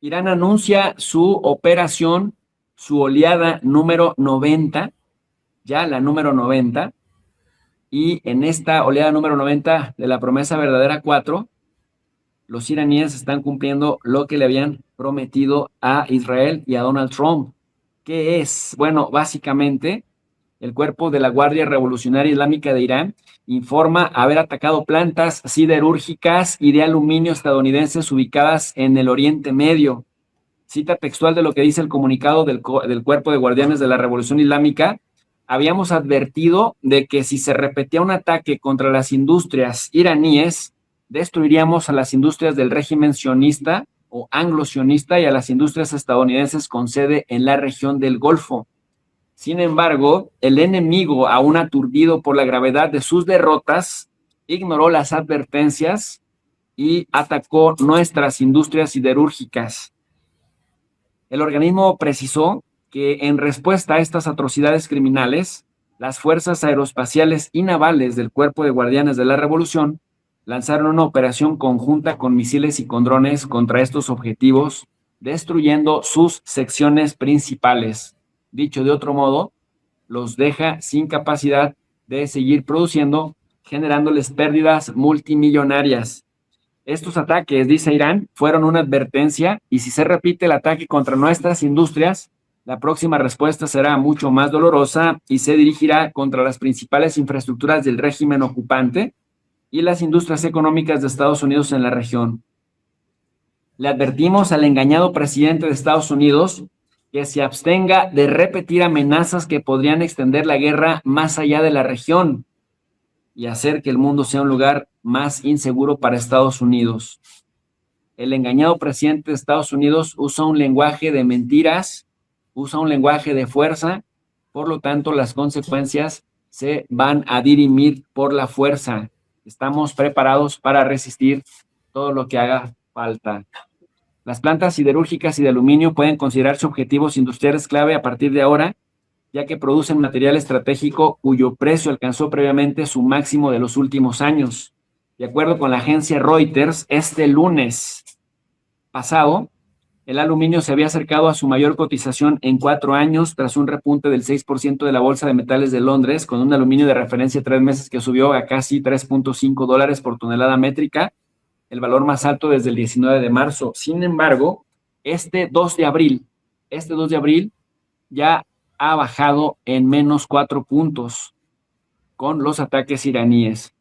Irán anuncia su operación, su oleada número 90, ya la número 90, y en esta oleada número 90 de la promesa verdadera 4, los iraníes están cumpliendo lo que le habían prometido a Israel y a Donald Trump. ¿Qué es? Bueno, básicamente, el cuerpo de la Guardia Revolucionaria Islámica de Irán informa haber atacado plantas siderúrgicas y de aluminio estadounidenses ubicadas en el Oriente Medio. Cita textual de lo que dice el comunicado del Cuerpo de Guardianes de la Revolución Islámica: habíamos advertido de que si se repetía un ataque contra las industrias iraníes, destruiríamos a las industrias del régimen sionista o anglo-sionista y a las industrias estadounidenses con sede en la región del Golfo. Sin embargo, el enemigo, aún aturdido por la gravedad de sus derrotas, ignoró las advertencias y atacó nuestras industrias siderúrgicas. El organismo precisó que en respuesta a estas atrocidades criminales, las fuerzas aeroespaciales y navales del Cuerpo de Guardianes de la Revolución lanzaron una operación conjunta con misiles y con drones contra estos objetivos, destruyendo sus secciones principales. Dicho de otro modo, los deja sin capacidad de seguir produciendo, generándoles pérdidas multimillonarias. Estos ataques, dice Irán, fueron una advertencia y si se repite el ataque contra nuestras industrias, la próxima respuesta será mucho más dolorosa y se dirigirá contra las principales infraestructuras del régimen ocupante y las industrias económicas de Estados Unidos en la región. Le advertimos al engañado presidente de Estados Unidos que se abstenga de repetir amenazas que podrían extender la guerra más allá de la región y hacer que el mundo sea un lugar más inseguro para Estados Unidos. El engañado presidente de Estados Unidos usa un lenguaje de mentiras, usa un lenguaje de fuerza, por lo tanto las consecuencias se van a dirimir por la fuerza. Estamos preparados para resistir todo lo que haga falta. Las plantas siderúrgicas y de aluminio pueden considerarse objetivos industriales clave a partir de ahora, ya que producen material estratégico cuyo precio alcanzó previamente su máximo de los últimos años. De acuerdo con la agencia Reuters, este lunes pasado, el aluminio se había acercado a su mayor cotización en 4 años tras un repunte del 6% de la Bolsa de Metales de Londres, con un aluminio de referencia 3 meses que subió a casi $3.5 por tonelada métrica, el valor más alto desde el 19 de marzo. Sin embargo, este 2 de abril ya ha bajado en menos 4 puntos con los ataques iraníes.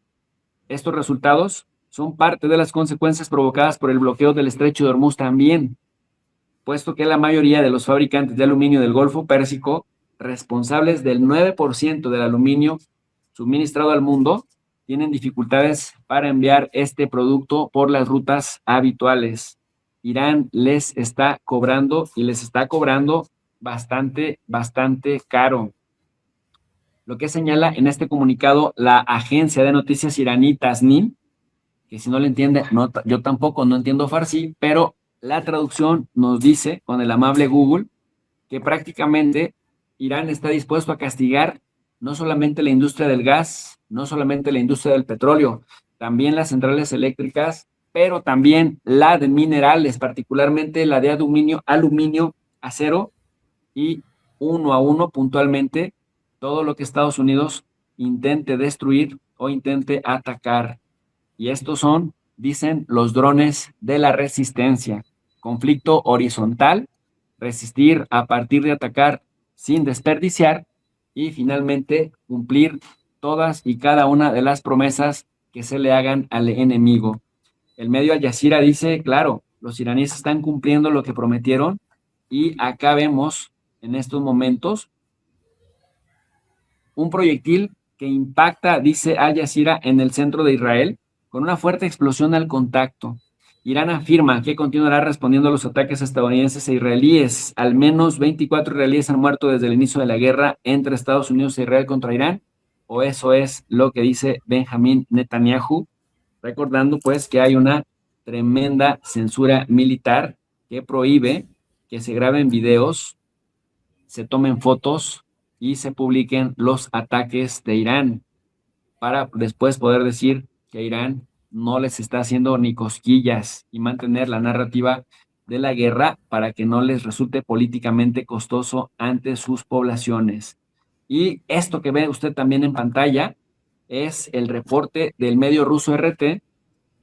Estos resultados son parte de las consecuencias provocadas por el bloqueo del Estrecho de Hormuz también, puesto que la mayoría de los fabricantes de aluminio del Golfo Pérsico, responsables del 9% del aluminio suministrado al mundo, tienen dificultades para enviar este producto por las rutas habituales. Irán les está cobrando y les está cobrando bastante caro. Lo que señala en este comunicado la agencia de noticias iraní Tasnim, que si no le entiende, no, yo tampoco no entiendo farsi, pero la traducción nos dice, con el amable Google, que prácticamente Irán está dispuesto a castigar no solamente la industria del gas, no solamente la industria del petróleo, también las centrales eléctricas, pero también la de minerales, particularmente la de aluminio, acero y uno a uno puntualmente todo lo que Estados Unidos intente destruir o intente atacar. Y estos son, dicen, los drones de la resistencia. Conflicto horizontal, resistir a partir de atacar sin desperdiciar y finalmente cumplir todas y cada una de las promesas que se le hagan al enemigo. El medio Al Jazeera dice, claro, los iraníes están cumpliendo lo que prometieron y acá vemos en estos momentos un proyectil que impacta, dice Al Jazeera, en el centro de Israel con una fuerte explosión al contacto. Irán afirma que continuará respondiendo a los ataques estadounidenses e israelíes. Al menos 24 israelíes han muerto desde el inicio de la guerra entre Estados Unidos e Israel contra Irán, o eso es lo que dice Benjamín Netanyahu, recordando pues que hay una tremenda censura militar que prohíbe que se graben videos, se tomen fotos y se publiquen los ataques de Irán para después poder decir que Irán no les está haciendo ni cosquillas y mantener la narrativa de la guerra para que no les resulte políticamente costoso ante sus poblaciones. Y esto que ve usted también en pantalla es el reporte del medio ruso RT,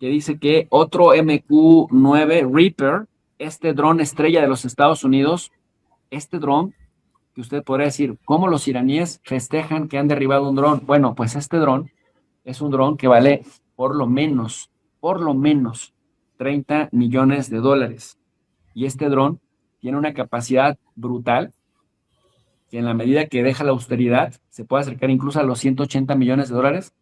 que dice que otro MQ-9 Reaper, este dron estrella de los Estados Unidos, este dron que usted podría decir, ¿cómo los iraníes festejan que han derribado un dron? Bueno, pues este dron es un dron que vale por lo menos 30 millones de dólares. Y este dron tiene una capacidad brutal que en la medida que deja la austeridad se puede acercar incluso a los 180 millones de dólares,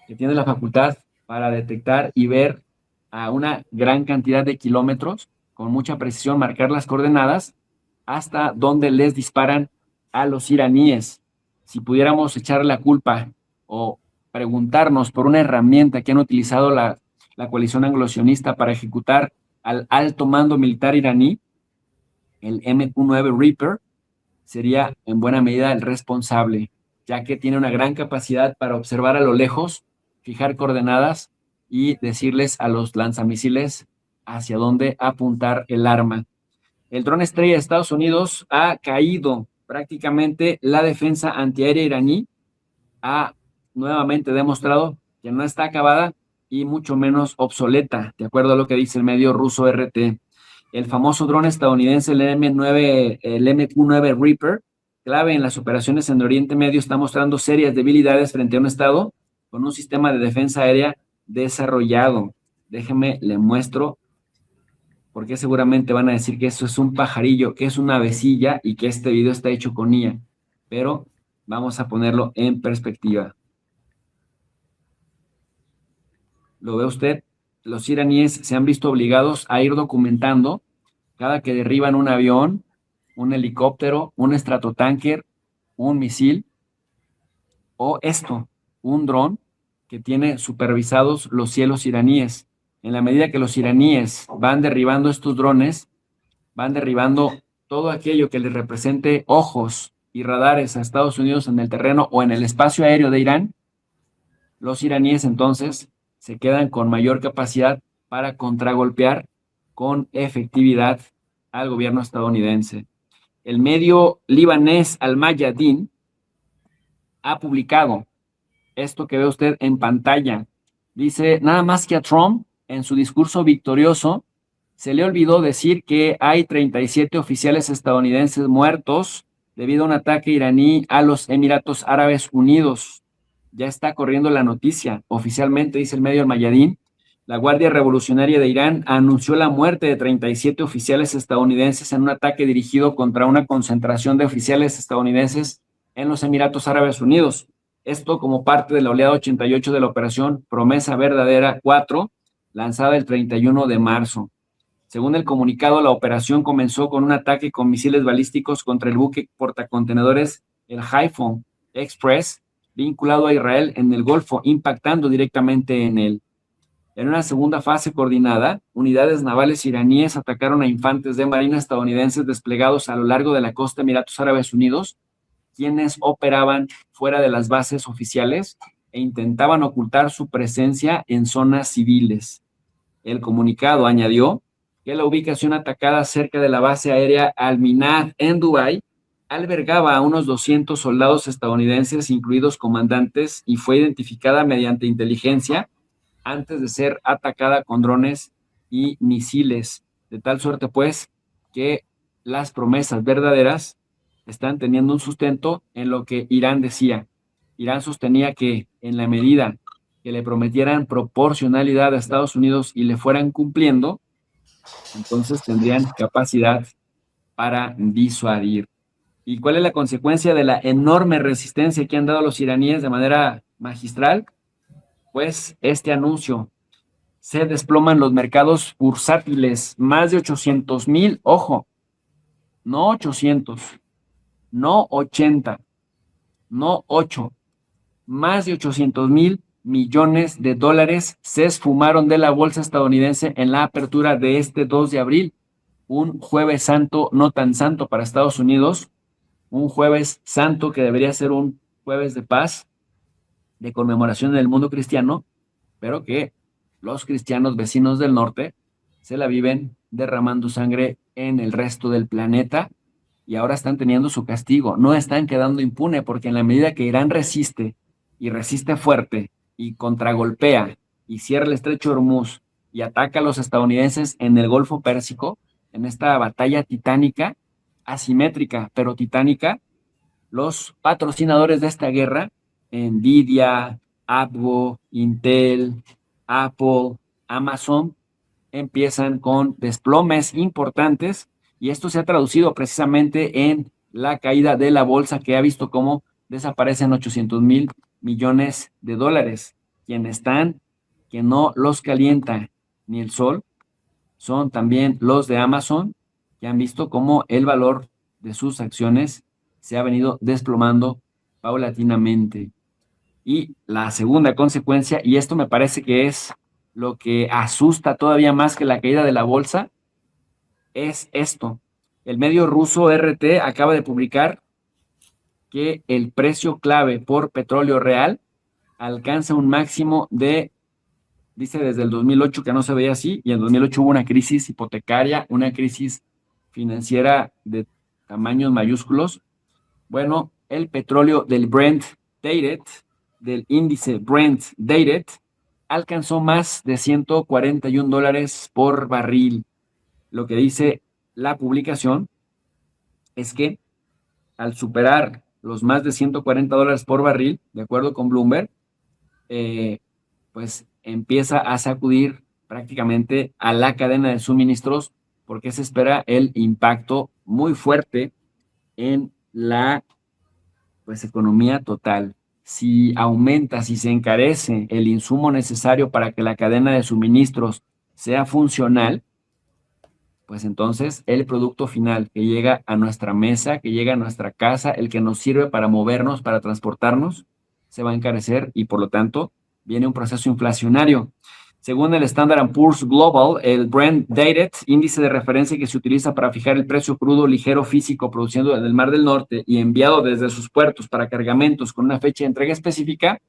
que tiene la facultad para detectar y ver a una gran cantidad de kilómetros, con mucha precisión, marcar las coordenadas hasta donde les disparan a los iraníes. Si pudiéramos echar la culpa o preguntarnos por una herramienta que han utilizado la coalición anglo-sionista para ejecutar al alto mando militar iraní, el MQ-9 Reaper sería en buena medida el responsable, ya que tiene una gran capacidad para observar a lo lejos, fijar coordenadas y decirles a los lanzamisiles hacia dónde apuntar el arma. El dron estrella de Estados Unidos ha caído. Prácticamente la defensa antiaérea iraní ha nuevamente demostrado que no está acabada y mucho menos obsoleta, de acuerdo a lo que dice el medio ruso RT. El famoso dron estadounidense, el MQ-9 Reaper, clave en las operaciones en Oriente Medio, está mostrando serias debilidades frente a un estado con un sistema de defensa aérea desarrollado. Déjeme, le muestro, porque seguramente van a decir que eso es un pajarillo, que es una avecilla y que este video está hecho con IA, pero vamos a ponerlo en perspectiva. ¿Lo ve usted? Los iraníes se han visto obligados a ir documentando cada que derriban un avión, un helicóptero, un estratotanker, un misil o un dron que tiene supervisados los cielos iraníes. En la medida que los iraníes van derribando estos drones, van derribando todo aquello que les represente ojos y radares a Estados Unidos en el terreno o en el espacio aéreo de Irán, los iraníes entonces se quedan con mayor capacidad para contragolpear con efectividad al gobierno estadounidense. El medio libanés Al Mayadin ha publicado esto que ve usted en pantalla. Dice, nada más que a Trump, en su discurso victorioso, se le olvidó decir que hay 37 oficiales estadounidenses muertos debido a un ataque iraní a los Emiratos Árabes Unidos. Ya está corriendo la noticia. Oficialmente, dice el medio Al Mayadin, la Guardia Revolucionaria de Irán anunció la muerte de 37 oficiales estadounidenses en un ataque dirigido contra una concentración de oficiales estadounidenses en los Emiratos Árabes Unidos. Esto como parte de la oleada 88 de la operación Promesa Verdadera 4, lanzada el 31 de marzo. Según el comunicado, la operación comenzó con un ataque con misiles balísticos contra el buque portacontenedores el Haifa Express, vinculado a Israel en el Golfo, impactando directamente en él. En una segunda fase coordinada, unidades navales iraníes atacaron a infantes de marina estadounidenses desplegados a lo largo de la costa de Emiratos Árabes Unidos, quienes operaban fuera de las bases oficiales e intentaban ocultar su presencia en zonas civiles. El comunicado añadió que la ubicación atacada cerca de la base aérea Al-Minhad en Dubái albergaba a unos 200 soldados estadounidenses, incluidos comandantes, y fue identificada mediante inteligencia antes de ser atacada con drones y misiles. De tal suerte, pues, que las promesas verdaderas están teniendo un sustento en lo que Irán decía. Irán sostenía que en la medida que le prometieran proporcionalidad a Estados Unidos y le fueran cumpliendo, entonces tendrían capacidad para disuadir. ¿Y cuál es la consecuencia de la enorme resistencia que han dado los iraníes de manera magistral? Pues este anuncio: se desploman los mercados bursátiles, más de 800,000, ojo, no 800, no 80, no 8, más de 800,000 millones de dólares se esfumaron de la bolsa estadounidense en la apertura de este 2 de abril, un jueves santo no tan santo para Estados Unidos, un jueves santo que debería ser un jueves de paz, de conmemoración del mundo cristiano, pero que los cristianos vecinos del norte se la viven derramando sangre en el resto del planeta y ahora están teniendo su castigo. No están quedando impune porque en la medida que Irán resiste y resiste fuerte y contragolpea y cierra el estrecho de Hormuz y ataca a los estadounidenses en el Golfo Pérsico, en esta batalla titánica, asimétrica, pero titánica, los patrocinadores de esta guerra, Nvidia, Apple, Intel, Apple, Amazon, empiezan con desplomes importantes y esto se ha traducido precisamente en la caída de la bolsa que ha visto cómo desaparecen 800,000 millones de dólares. Quien no los calienta ni el sol, son también los de Amazon, que han visto cómo el valor de sus acciones se ha venido desplomando paulatinamente. Y la segunda consecuencia, y esto me parece que es lo que asusta todavía más que la caída de la bolsa, es esto. El medio ruso RT acaba de publicar que el precio clave por petróleo real alcanza un máximo de, dice desde el 2008 que no se veía así, y en 2008 hubo una crisis hipotecaria, una crisis financiera de tamaños mayúsculos. Bueno, el petróleo del Brent Dated, del índice Brent Dated, alcanzó más de $141 por barril. Lo que dice la publicación es que al superar los más de $140 por barril, de acuerdo con Bloomberg, pues empieza a sacudir prácticamente a la cadena de suministros porque se espera el impacto muy fuerte en la pues economía total. Si aumenta, si se encarece el insumo necesario para que la cadena de suministros sea funcional, pues entonces el producto final que llega a nuestra mesa, que llega a nuestra casa, el que nos sirve para movernos, para transportarnos, se va a encarecer y por lo tanto viene un proceso inflacionario. Según el Standard Poor's Global, el Brent Dated, índice de referencia que se utiliza para fijar el precio crudo ligero físico producido en el Mar del Norte y enviado desde sus puertos para cargamentos con una fecha de entrega específica,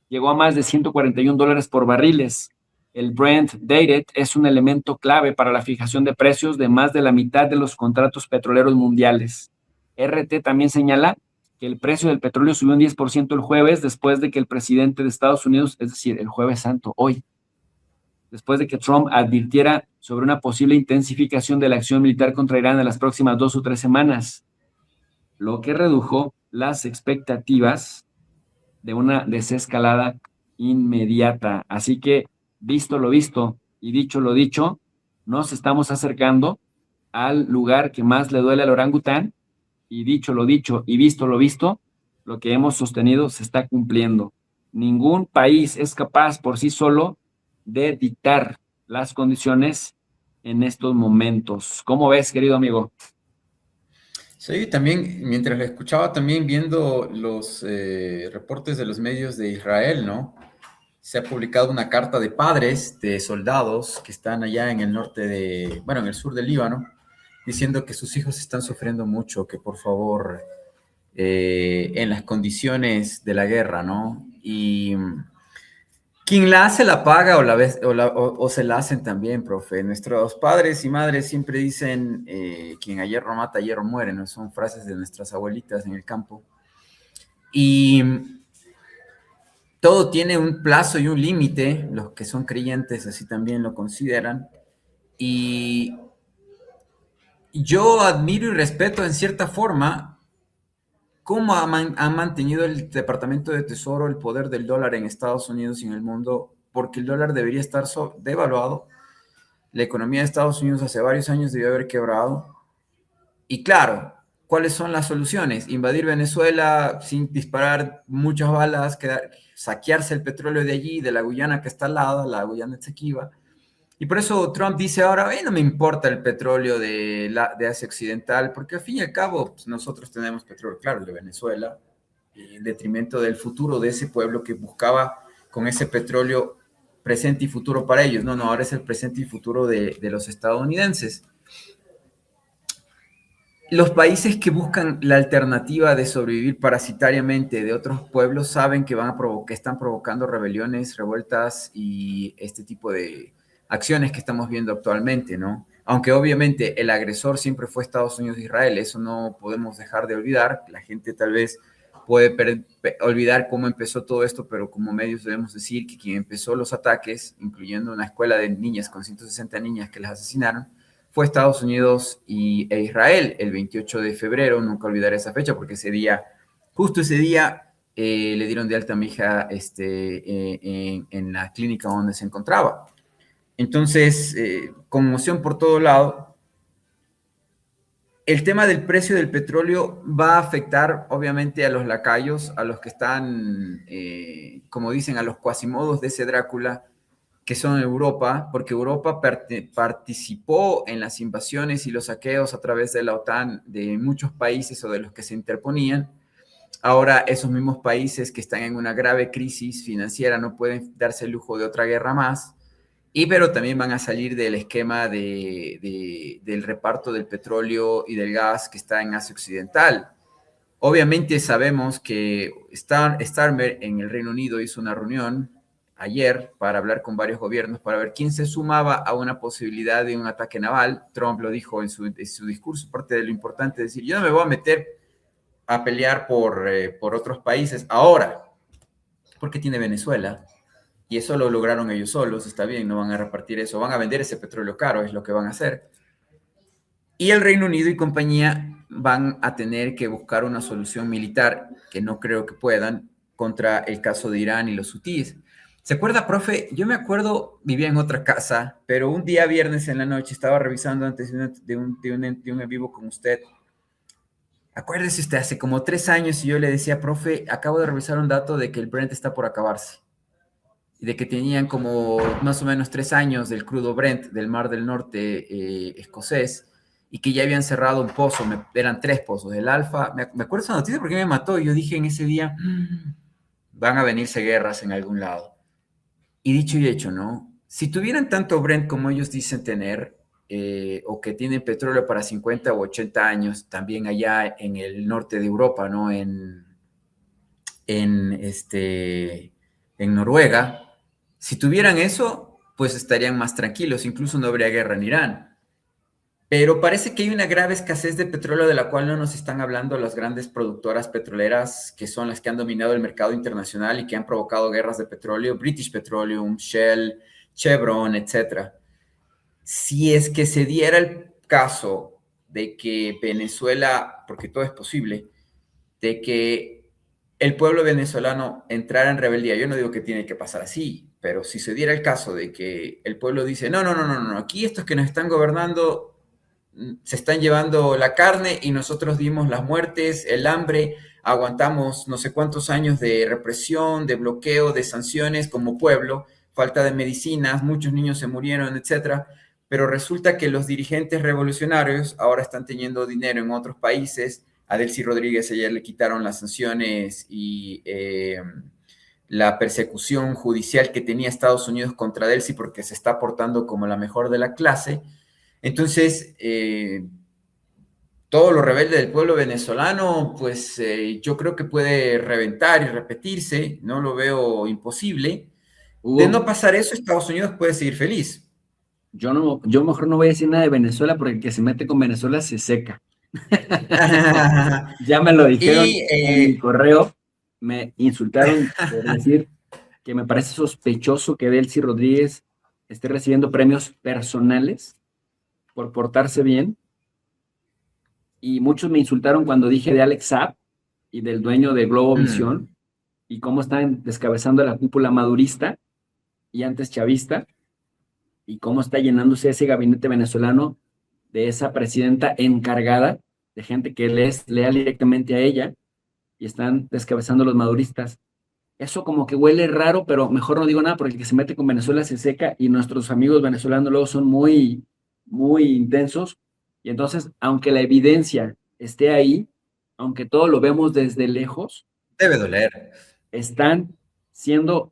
llegó a más de $141 por barriles. El Brent Dated es un elemento clave para la fijación de precios de más de la mitad de los contratos petroleros mundiales. RT también señala que el precio del petróleo subió un 10% el jueves después de que el presidente de Estados Unidos, es decir, el jueves santo, hoy, después de que Trump advirtiera sobre una posible intensificación de la acción militar contra Irán en las próximas 2 o 3 semanas, lo que redujo las expectativas de una desescalada inmediata. Así que, visto lo visto y dicho lo dicho, nos estamos acercando al lugar que más le duele al orangután, y dicho lo dicho y visto lo visto, lo que hemos sostenido se está cumpliendo. Ningún país es capaz por sí solo de dictar las condiciones en estos momentos. ¿Cómo ves, querido amigo? Sí, también, mientras lo escuchaba, también viendo los reportes de los medios de Israel, ¿no? Se ha publicado una carta de padres de soldados que están allá en el norte de, bueno, en el sur del Líbano, diciendo que sus hijos están sufriendo mucho, que por favor, en las condiciones de la guerra, ¿no? Y quien la hace la paga o se la hacen también, profe. Nuestros padres y madres siempre dicen, quien a hierro mata, a hierro muere, ¿no? Son frases de nuestras abuelitas en el campo. Y todo tiene un plazo y un límite, los que son creyentes así también lo consideran. Y yo admiro y respeto en cierta forma cómo ha mantenido el Departamento de Tesoro el poder del dólar en Estados Unidos y en el mundo, porque el dólar debería estar devaluado. La economía de Estados Unidos hace varios años debió haber quebrado. Y claro, ¿cuáles son las soluciones? Invadir Venezuela sin disparar muchas balas, saquearse el petróleo de allí, de la Guyana que está al lado, la Guyana Esequiba. Y por eso Trump dice ahora, no me importa el petróleo de Asia Occidental, porque al fin y al cabo pues, nosotros tenemos petróleo, claro, el de Venezuela, en detrimento del futuro de ese pueblo que buscaba con ese petróleo presente y futuro para ellos. No, ahora es el presente y futuro de los estadounidenses. Los países que buscan la alternativa de sobrevivir parasitariamente de otros pueblos saben que que están provocando rebeliones, revueltas y este tipo de acciones que estamos viendo actualmente, ¿no? Aunque obviamente el agresor siempre fue Estados Unidos e Israel, eso no podemos dejar de olvidar. La gente tal vez puede olvidar cómo empezó todo esto, pero como medios debemos decir que quien empezó los ataques, incluyendo una escuela de niñas con 160 niñas que las asesinaron, fue Estados Unidos e Israel el 28 de febrero. Nunca olvidaré esa fecha porque ese día, justo ese día, le dieron de alta a mi hija en la clínica donde se encontraba. Entonces, conmoción por todo lado. El tema del precio del petróleo va a afectar obviamente a los lacayos, a los que están, como dicen, a los cuasimodos de ese Drácula, que son Europa, porque Europa participó en las invasiones y los saqueos a través de la OTAN de muchos países o de los que se interponían. Ahora esos mismos países que están en una grave crisis financiera no pueden darse el lujo de otra guerra más. Pero también van a salir del esquema del reparto del petróleo y del gas que está en Asia Occidental. Obviamente sabemos que Starmer en el Reino Unido hizo una reunión ayer para hablar con varios gobiernos para ver quién se sumaba a una posibilidad de un ataque naval. Trump lo dijo en su discurso, parte de lo importante es decir, yo no me voy a meter a pelear por otros países ahora, porque tiene Venezuela. Y eso lo lograron ellos solos, está bien, no van a repartir eso, van a vender ese petróleo caro, es lo que van a hacer. Y el Reino Unido y compañía van a tener que buscar una solución militar, que no creo que puedan, contra el caso de Irán y los hutíes. ¿Se acuerda, profe? Yo me acuerdo, vivía en otra casa, pero un día viernes en la noche estaba revisando antes de un en vivo con usted. Acuérdese usted, hace como 3 años y yo le decía, profe, acabo de revisar un dato de que el Brent está por acabarse. Y de que tenían como más o menos 3 años del crudo Brent del Mar del Norte escocés y que ya habían cerrado un pozo, eran 3 pozos, el Alfa, me acuerdo esa noticia porque me mató y yo dije en ese día, van a venirse guerras en algún lado. Y dicho y hecho, ¿no? Si tuvieran tanto Brent como ellos dicen tener, o que tienen petróleo para 50 o 80 años, también allá en el norte de Europa, ¿no? En Noruega, si tuvieran eso, pues estarían más tranquilos, incluso no habría guerra en Irán. Pero parece que hay una grave escasez de petróleo de la cual no nos están hablando las grandes productoras petroleras, que son las que han dominado el mercado internacional y que han provocado guerras de petróleo, British Petroleum, Shell, Chevron, etc. Si es que se diera el caso de que Venezuela, porque todo es posible, de que el pueblo venezolano entrara en rebeldía. Yo no digo que tiene que pasar así, pero si se diera el caso de que el pueblo dice, no, aquí estos que nos están gobernando se están llevando la carne y nosotros dimos las muertes, el hambre, aguantamos no sé cuántos años de represión, de bloqueo, de sanciones como pueblo, falta de medicinas, muchos niños se murieron, etcétera. Pero resulta que los dirigentes revolucionarios ahora están teniendo dinero en otros países. A Delcy Rodríguez ayer le quitaron las sanciones y la persecución judicial que tenía Estados Unidos contra Delcy porque se está portando como la mejor de la clase. Entonces, todo lo rebelde del pueblo venezolano, pues yo creo que puede reventar y repetirse, no lo veo imposible. De no pasar eso, Estados Unidos puede seguir feliz. Yo mejor no voy a decir nada de Venezuela porque el que se mete con Venezuela se seca. Ya me lo dijeron en mi correo, me insultaron por decir que me parece sospechoso que Delcy Rodríguez esté recibiendo premios personales por portarse bien. Y muchos me insultaron cuando dije de Alex Saab y del dueño de Globovisión y cómo están descabezando la cúpula madurista y antes chavista y cómo está llenándose ese gabinete venezolano de esa presidenta encargada de gente que les lea directamente a ella y están descabezando los maduristas. Eso como que huele raro, pero mejor no digo nada porque el que se mete con Venezuela se seca y nuestros amigos venezolanos luego son muy, muy intensos. Y entonces, aunque la evidencia esté ahí, aunque todo lo vemos desde lejos, debe doler. Están siendo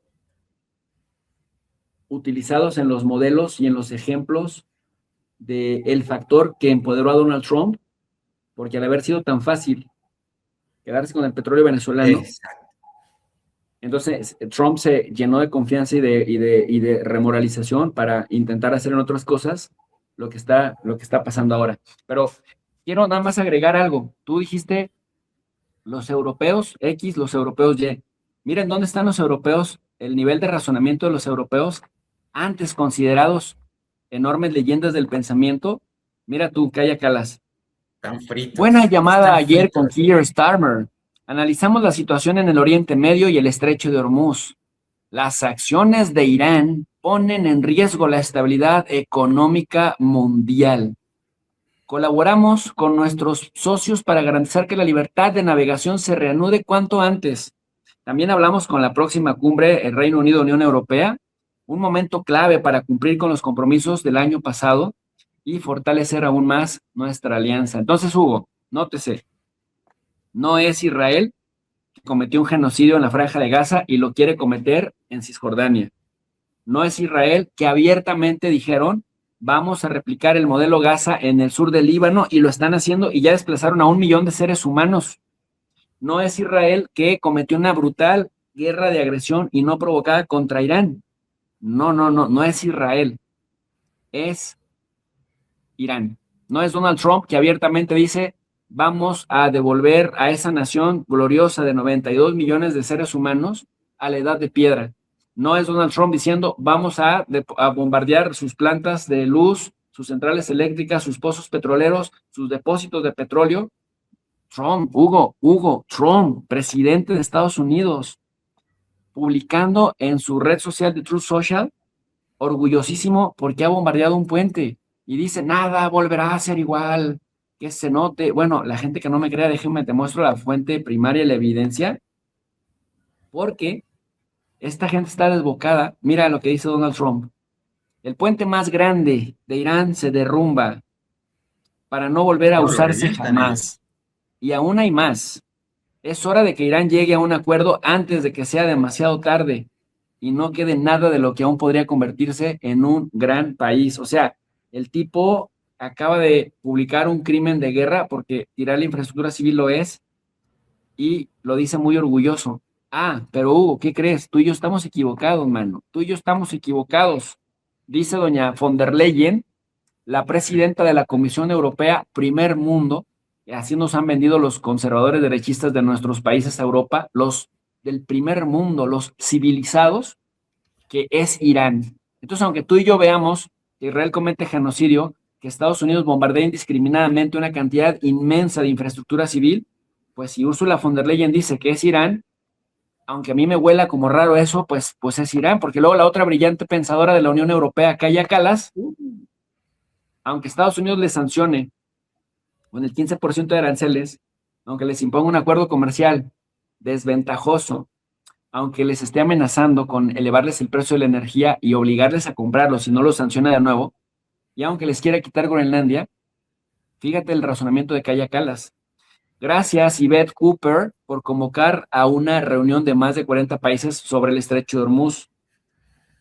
utilizados en los modelos y en los ejemplos del factor que empoderó a Donald Trump, porque al haber sido tan fácil quedarse con el petróleo venezolano, Entonces, Trump se llenó de confianza y de remoralización para intentar hacer en otras cosas lo que está pasando ahora. Pero quiero nada más agregar algo. Tú dijiste los europeos X, los europeos Y. Miren dónde están los europeos, el nivel de razonamiento de los europeos, antes considerados enormes leyendas del pensamiento. Mira tú, Kaya Kalas. Están fritos. Buena llamada Están ayer con fritos. Keir Starmer. Analizamos la situación en el Oriente Medio y el Estrecho de Hormuz. Las acciones de Irán ponen en riesgo la estabilidad económica mundial. Colaboramos con nuestros socios para garantizar que la libertad de navegación se reanude cuanto antes. También hablamos con la próxima cumbre, el Reino Unido-Unión Europea, un momento clave para cumplir con los compromisos del año pasado y fortalecer aún más nuestra alianza. Entonces, Hugo, nótese, no es Israel que cometió un genocidio en la Franja de Gaza y lo quiere cometer en Cisjordania. No es Israel que abiertamente dijeron vamos a replicar el modelo Gaza en el sur del Líbano y lo están haciendo y ya desplazaron a 1 millón de seres humanos. No es Israel que cometió una brutal guerra de agresión y no provocada contra Irán. No es Israel, es Irán. No es Donald Trump que abiertamente dice vamos a devolver a esa nación gloriosa de 92 millones de seres humanos a la edad de piedra. No es Donald Trump diciendo vamos a bombardear sus plantas de luz, sus centrales eléctricas, sus pozos petroleros, sus depósitos de petróleo. Hugo, Trump, presidente de Estados Unidos, publicando en su red social de Truth Social, orgullosísimo porque ha bombardeado un puente y dice, nada volverá a ser igual, que se note. Bueno, la gente que no me crea, déjenme, te muestro la fuente primaria y la evidencia, porque esta gente está desbocada. Mira lo que dice Donald Trump. El puente más grande de Irán se derrumba para no volver a Pero lo usarse revientan ellos. jamás. Y aún hay más. Es hora de que Irán llegue a un acuerdo antes de que sea demasiado tarde y no quede nada de lo que aún podría convertirse en un gran país. O sea, el tipo acaba de publicar un crimen de guerra porque tirar la infraestructura civil lo es y lo dice muy orgulloso. Ah, pero Hugo, ¿qué crees? Tú y yo estamos equivocados, mano. Tú y yo estamos equivocados. Dice doña von der Leyen, la presidenta de la Comisión Europea, primer mundo, y así nos han vendido los conservadores derechistas de nuestros países a Europa, los del primer mundo, los civilizados, que es Irán. Entonces, aunque tú y yo veamos que Israel comete genocidio, que Estados Unidos bombardea indiscriminadamente una cantidad inmensa de infraestructura civil, pues si Ursula von der Leyen dice que es Irán, aunque a mí me huela como raro eso, pues es Irán, porque luego la otra brillante pensadora de la Unión Europea, Kaja Kallas, aunque Estados Unidos les sancione con el 15% de aranceles, aunque les imponga un acuerdo comercial desventajoso, aunque les esté amenazando con elevarles el precio de la energía y obligarles a comprarlo si no lo sanciona de nuevo, y aunque les quiera quitar Groenlandia, fíjate el razonamiento de Kaja Kallas. Gracias, Yvette Cooper, por convocar a una reunión de más de 40 países sobre el Estrecho de Hormuz.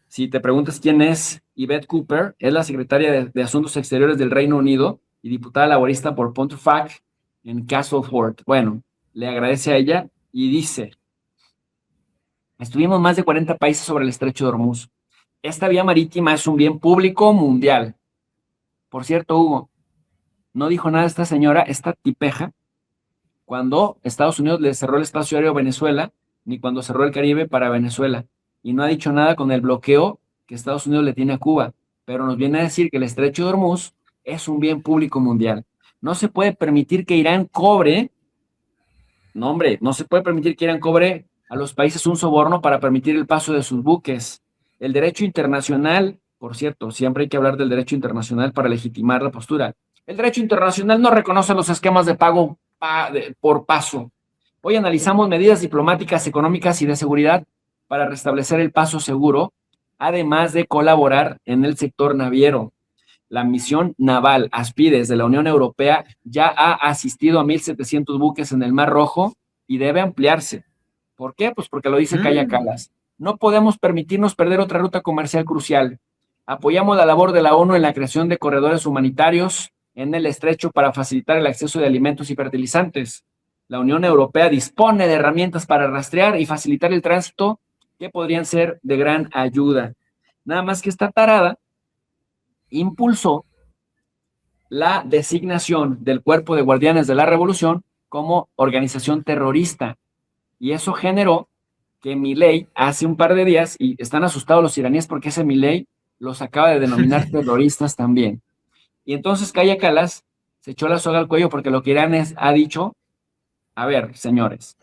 Si te preguntas quién es Yvette Cooper, es la secretaria de Asuntos Exteriores del Reino Unido y diputada laborista por Pontefract en Castleford. Bueno, le agradece a ella y dice, estuvimos más de 40 países sobre el Estrecho de Hormuz. Esta vía marítima es un bien público mundial. Por cierto, Hugo, no dijo nada esta señora, esta tipeja, cuando Estados Unidos le cerró el espacio aéreo a Venezuela, ni cuando cerró el Caribe para Venezuela. Y no ha dicho nada con el bloqueo que Estados Unidos le tiene a Cuba. Pero nos viene a decir que el Estrecho de Hormuz es un bien público mundial. No se puede permitir que Irán cobre, no hombre, no se puede permitir que Irán cobre a los países un soborno para permitir el paso de sus buques. El derecho internacional, por cierto, siempre hay que hablar del derecho internacional para legitimar la postura. El derecho internacional no reconoce los esquemas de pago por paso. Hoy analizamos medidas diplomáticas, económicas y de seguridad para restablecer el paso seguro, además de colaborar en el sector naviero. La misión naval Aspides de la Unión Europea ya ha asistido a 1,700 buques en el Mar Rojo y debe ampliarse. ¿Por qué? Pues porque lo dice Kaja Kallas. No podemos permitirnos perder otra ruta comercial crucial. Apoyamos la labor de la ONU en la creación de corredores humanitarios en el estrecho para facilitar el acceso de alimentos y fertilizantes. la Unión Europea dispone de herramientas para rastrear y facilitar el tránsito que podrían ser de gran ayuda. Nada más que esta tarada impulsó la designación del Cuerpo de Guardianes de la Revolución como organización terrorista. Y eso generó que Milei hace un par de días, y están asustados los iraníes porque ese Milei los acaba de denominar terroristas también. Y entonces Kaja Kallas se echó la soga al cuello porque lo que Irán ha dicho, a ver, señores,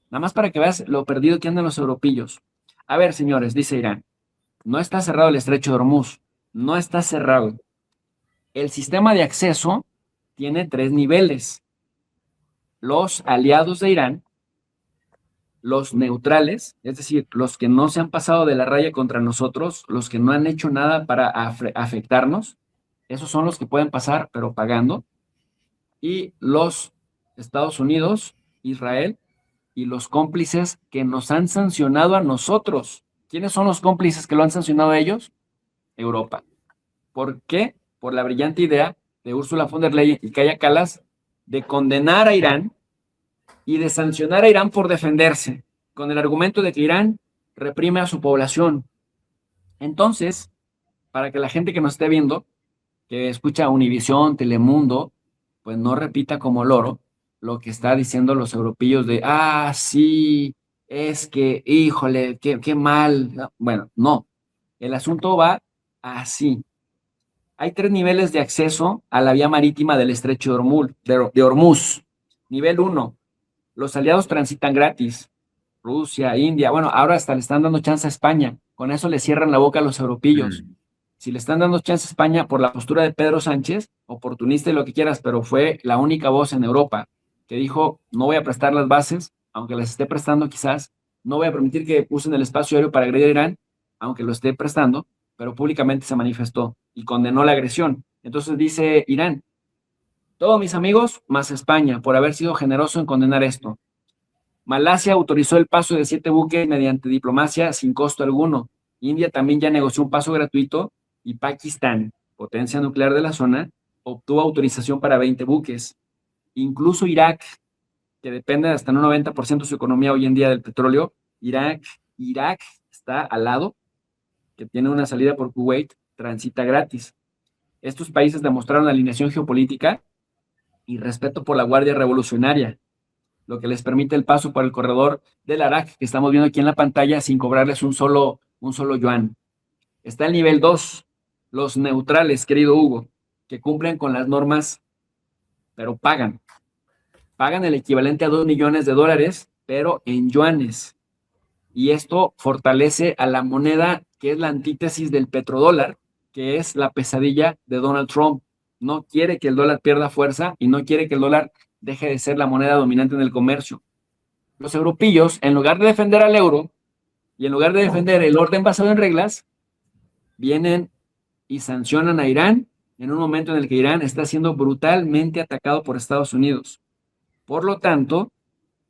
nada más para que veas lo perdido que andan los europeos. A ver, señores, dice Irán, no está cerrado el estrecho de Hormuz, no está cerrado. El sistema de acceso tiene 3 niveles. Los aliados de Irán, los neutrales, es decir, los que no se han pasado de la raya contra nosotros, los que no han hecho nada para afectarnos, esos son los que pueden pasar, pero pagando. Y los Estados Unidos, Israel y los cómplices que nos han sancionado a nosotros. ¿Quiénes son los cómplices que lo han sancionado a ellos? Europa. ¿Por qué? Por la brillante idea de Ursula von der Leyen y Kaja Kallas de condenar a Irán y de sancionar a Irán por defenderse, con el argumento de que Irán reprime a su población. Entonces, para que la gente que nos esté viendo, que escucha Univisión, Telemundo, pues no repita como loro lo que está diciendo los europeos de, sí, es que, híjole, qué mal. Bueno, no, el asunto va así. Hay 3 niveles de acceso a la vía marítima del estrecho de Hormuz. Nivel 1, los aliados transitan gratis. Rusia, India, bueno, ahora hasta le están dando chance a España. Con eso le cierran la boca a los europeos. Si le están dando chance a España por la postura de Pedro Sánchez, oportunista y lo que quieras, pero fue la única voz en Europa que dijo, no voy a prestar las bases, aunque las esté prestando quizás, no voy a permitir que usen el espacio aéreo para agredir a Irán, aunque lo esté prestando, pero públicamente se manifestó y condenó la agresión. Entonces dice Irán, todos mis amigos, más España, por haber sido generoso en condenar esto. Malasia autorizó el paso de 7 buques mediante diplomacia sin costo alguno. India también ya negoció un paso gratuito y Pakistán, potencia nuclear de la zona, obtuvo autorización para 20 buques. Incluso Irak, que depende hasta en un 90% de su economía hoy en día del petróleo, Irak está al lado, que tiene una salida por Kuwait, transita gratis. Estos países demostraron alineación geopolítica y respeto por la Guardia Revolucionaria, lo que les permite el paso por el corredor del Arak, que estamos viendo aquí en la pantalla, sin cobrarles un solo yuan. Está el nivel 2, los neutrales, querido Hugo, que cumplen con las normas, pero pagan el equivalente a $2 millones, pero en yuanes. Y esto fortalece a la moneda que es la antítesis del petrodólar, que es la pesadilla de Donald Trump. No quiere que el dólar pierda fuerza y no quiere que el dólar deje de ser la moneda dominante en el comercio. Los europeos, en lugar de defender al euro y en lugar de defender el orden basado en reglas, vienen y sancionan a Irán en un momento en el que Irán está siendo brutalmente atacado por Estados Unidos. Por lo tanto,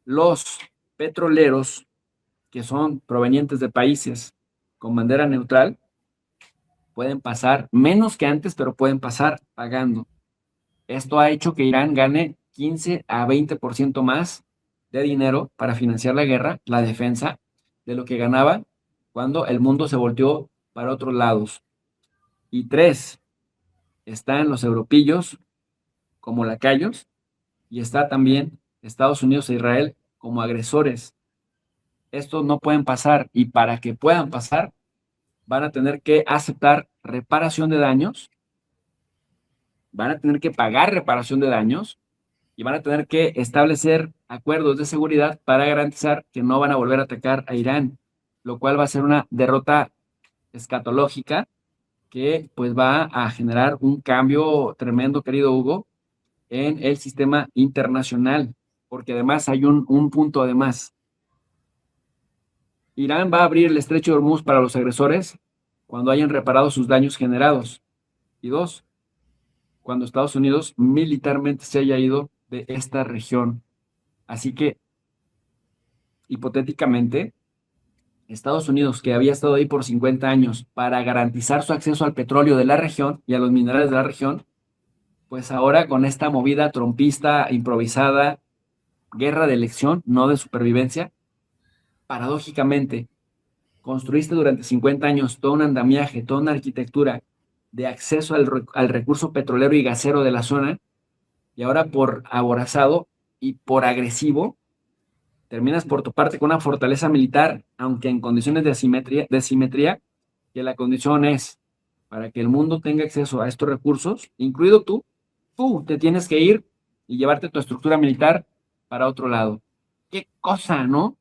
los petroleros que son provenientes de países con bandera neutral pueden pasar menos que antes, pero pueden pasar pagando. Esto ha hecho que Irán gane 15 a 20% más de dinero para financiar la guerra, la defensa, de lo que ganaba cuando el mundo se volteó para otros lados. Y 3, están los europeos como lacayos y está también Estados Unidos e Israel como agresores. Estos no pueden pasar y para que puedan pasar van a tener que aceptar reparación de daños, van a tener que pagar reparación de daños y van a tener que establecer acuerdos de seguridad para garantizar que no van a volver a atacar a Irán, lo cual va a ser una derrota escatológica que pues va a generar un cambio tremendo, querido Hugo, en el sistema internacional, porque además hay un punto además. Irán va a abrir el estrecho de Hormuz para los agresores cuando hayan reparado sus daños generados. Y 2, cuando Estados Unidos militarmente se haya ido de esta región. Así que, hipotéticamente, Estados Unidos, que había estado ahí por 50 años para garantizar su acceso al petróleo de la región y a los minerales de la región, pues ahora con esta movida trompista improvisada, guerra de elección, no de supervivencia. Paradójicamente, construiste durante 50 años todo un andamiaje, toda una arquitectura de acceso al recurso petrolero y gasero de la zona, y ahora por aborazado y por agresivo, terminas por toparte con una fortaleza militar, aunque en condiciones de simetría, que la condición es para que el mundo tenga acceso a estos recursos, incluido tú te tienes que ir y llevarte tu estructura militar para otro lado. Qué cosa, ¿no?